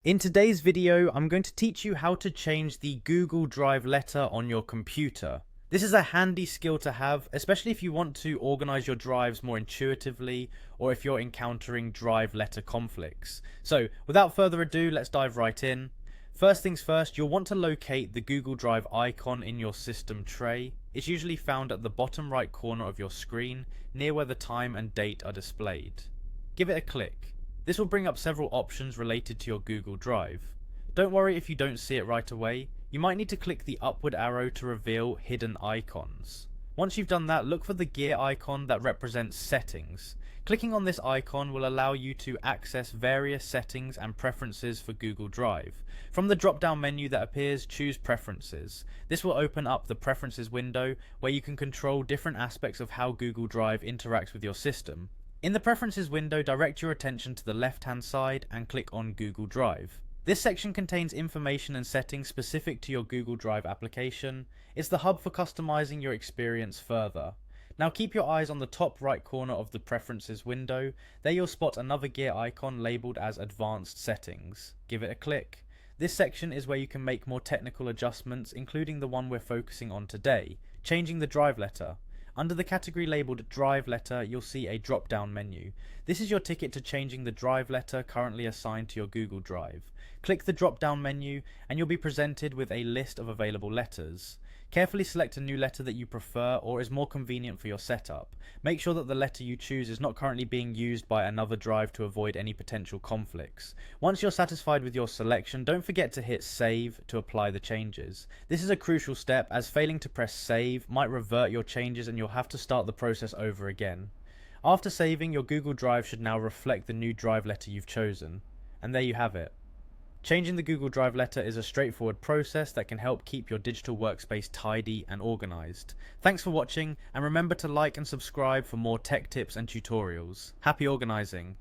In today's video, I'm going to teach you how to change the Google Drive letter on your computer. This is a handy skill to have, especially if you want to organize your drives more intuitively or if you're encountering drive letter conflicts. So without further ado, let's dive right in. First things first, you'll want to locate the Google Drive icon in your system tray. It's usually found at the bottom right corner of your screen, near where the time and date are displayed. Give it a click. This will bring up several options related to your Google Drive. Don't worry if you don't see it right away. You might need to click the upward arrow to reveal hidden icons. Once you've done that, look for the gear icon that represents settings. Clicking on this icon will allow you to access various settings and preferences for Google Drive. From the drop-down menu that appears, choose Preferences. This will open up the Preferences window where you can control different aspects of how Google Drive interacts with your system. In the Preferences window, direct your attention to the left-hand side and click on Google Drive. This section contains information and settings specific to your Google Drive application. It's the hub for customizing your experience further. Now keep your eyes on the top right corner of the Preferences window. There you'll spot another gear icon labeled as Advanced Settings. Give it a click. This section is where you can make more technical adjustments, including the one we're focusing on today, changing the drive letter. Under the category labelled Drive Letter, you'll see a drop-down menu. This is your ticket to changing the drive letter currently assigned to your Google Drive. Click the drop-down menu and you'll be presented with a list of available letters. Carefully select a new letter that you prefer or is more convenient for your setup. Make sure that the letter you choose is not currently being used by another drive to avoid any potential conflicts. Once you're satisfied with your selection, don't forget to hit Save to apply the changes. This is a crucial step, as failing to press Save might revert your changes and you'll have to start the process over again. After saving, your Google Drive should now reflect the new drive letter you've chosen. And there you have it. Changing the Google Drive letter is a straightforward process that can help keep your digital workspace tidy and organized. Thanks for watching, and remember to like and subscribe for more tech tips and tutorials. Happy organizing!